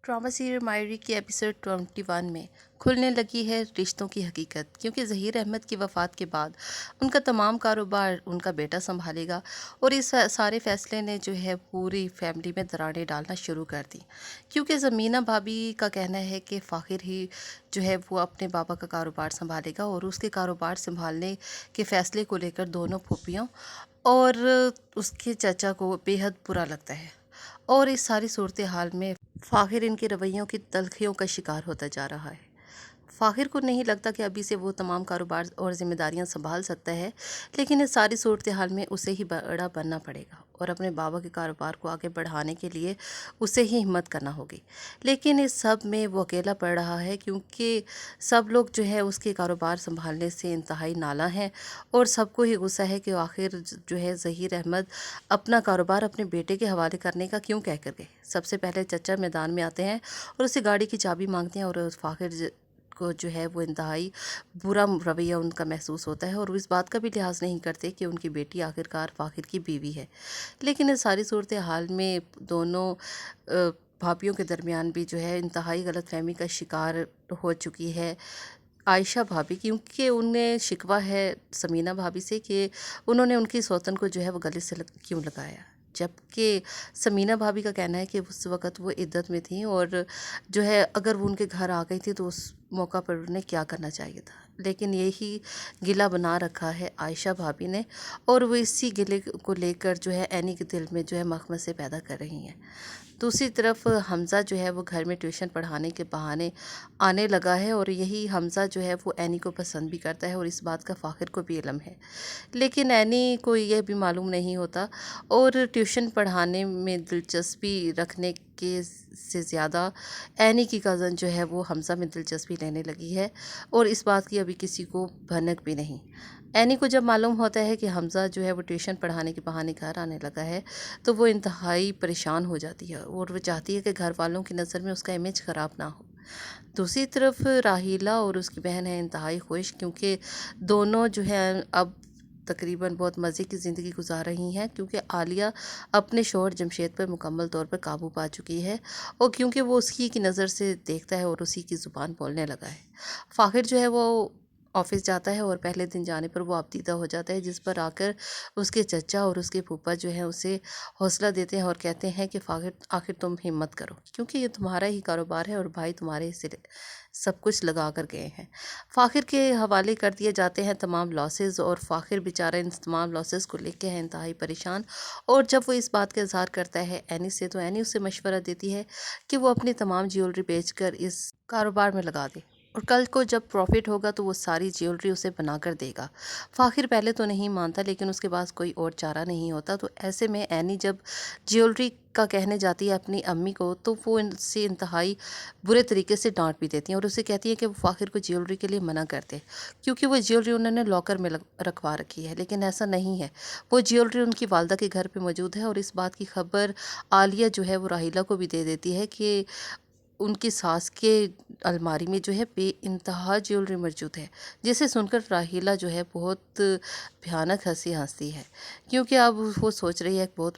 Drama serial मायरी के episode 21 में खुलने लगी है रिश्तों की हकीकत, क्योंकि ज़हीर अहमद की वफ़ात के बाद उनका तमाम कारोबार उनका बेटा संभालेगा। और इस सारे फैसले ने जो है पूरी फैमिली में दरारें डालना शुरू कर दी, क्योंकि ज़मीना भाभी का कहना है कि फ़ाखिर ही जो है वो अपने बाबा का कारोबार संभालेगा। और उसके कारोबार संभालने के फ़ैसले को लेकर दोनों फूफियों और उसके चाचा को बेहद बुरा लगता है। और इस सारी सूरत हाल में फ़ाखिर इनके रवैयों की तल्खियों का शिकार होता जा रहा है। फ़ाखिर को नहीं लगता कि अभी से वो तमाम कारोबार और ज़िम्मेदारियां संभाल सकता है, लेकिन इस सारी सूरत हाल में उसे ही बड़ा बनना पड़ेगा और अपने बाबा के कारोबार को आगे बढ़ाने के लिए उसे ही हिम्मत करना होगी। लेकिन इस सब में वो अकेला पड़ रहा है, क्योंकि सब लोग जो है उसके कारोबार संभालने से इंतहाई नाला हैं और सबको ही गुस्सा है कि आखिर जो है ज़हीर अहमद अपना कारोबार अपने बेटे के हवाले करने का क्यों कह कर गए। सबसे पहले चचा मैदान में आते हैं और उसे गाड़ी की चाबी मांगते हैं और फ़ाखिर को जो है वो इंतहाई बुरा रवैया उनका महसूस होता है और वो इस बात का भी लिहाज नहीं करते कि उनकी बेटी आखिरकार फ़ाखिर की बीवी है। लेकिन इस सारी सूरत हाल में दोनों भाभीयों के दरमियान भी जो है इंतहाई गलतफहमी का शिकार हो चुकी है आयशा भाभी, क्योंकि उन्हें शिकवा है समीना भाभी से कि उन्होंने उनकी सौतन को जो है वो गले से क्यों लगाया, जबकि समीना भाभी का कहना है कि उस वक़्त वो इद्दत में थी और जो है अगर वो उनके घर आ गई थी तो उस मौका पर उन्हें क्या करना चाहिए था। लेकिन यही गिला बना रखा है आयशा भाभी ने और वो इसी गिले को लेकर जो है एनी के दिल में जो है मखमसे पैदा कर रही हैं। दूसरी तरफ हमज़ा जो है वो घर में ट्यूशन पढ़ाने के बहाने आने लगा है और यही हमज़ा जो है वो एनी को पसंद भी करता है और इस बात का फ़ाखिर को भी इल्म है। लेकिन एनी को यह भी मालूम नहीं होता और ट्यूशन पढ़ाने में दिलचस्पी रखने के से ज़्यादा एनी की कज़न जो है वो हमज़ा में दिलचस्पी लेने लगी है और इस बात की अभी किसी को भनक भी नहीं। एनी को जब मालूम होता है कि हमज़ा जो है वो ट्यूशन पढ़ाने के बहाने घर आने लगा है तो वो इंतहाई परेशान हो जाती है और वो चाहती है कि घर वालों की नज़र में उसका इमेज ख़राब ना हो। दूसरी तरफ राहीला और उसकी बहन है इंतहाई खुश, क्योंकि दोनों जो है अब तकरीबन बहुत मज़े की ज़िंदगी गुजार रही हैं, क्योंकि आलिया अपने शौहर जमशेद पर मुकम्मल तौर पर काबू पा चुकी है और क्योंकि वो उसी की नज़र से देखता है और उसी की ज़ुबान बोलने लगा है। फ़ाखिर जो है वो ऑफिस जाता है और पहले दिन जाने पर वो आपदीदा हो जाता है, जिस पर आकर उसके चचा और उसके फूफा जो है उसे हौसला देते हैं और कहते हैं कि फ़ाखिर आखिर तुम हिम्मत करो, क्योंकि ये तुम्हारा ही कारोबार है और भाई तुम्हारे सिर सब कुछ लगा कर गए हैं। फ़ाखिर के हवाले कर दिए जाते हैं तमाम लॉसेस और फ़ाखिर बेचारा इन तमाम लॉसेस को लेके है इंतहाई परेशान। और जब वो इस बात का इजहार करता है एनी से, तो एनी उसे मशवरा देती है कि वो अपनी तमाम ज्वेलरी बेचकर इस कारोबार में लगा दे और कल को जब प्रॉफिट होगा तो वो सारी ज्वेलरी उसे बना कर देगा। फ़ाखिर पहले तो नहीं मानता, लेकिन उसके पास कोई और चारा नहीं होता। तो ऐसे में एनी जब ज्वेलरी का कहने जाती है अपनी अम्मी को, तो वो इनसे इंतहाई बुरे तरीके से डांट भी देती हैं और उसे कहती है कि वो फ़ाखिर को ज्वेलरी के लिए मना कर दे, क्योंकि वो ज्वेलरी उन्होंने लॉकर में रखवा रखी है। लेकिन ऐसा नहीं है, वो ज्वेलरी उनकी वालदा के घर पे मौजूद है और इस बात की खबर आलिया जो है वो राहिला को भी दे देती है कि उनकी सास के अलमारी में जो है बेइंतहा ज्वेलरी मौजूद है, जिसे सुनकर राहिला जो है बहुत भयानक हंसी हंसती है, क्योंकि अब वो सोच रही है बहुत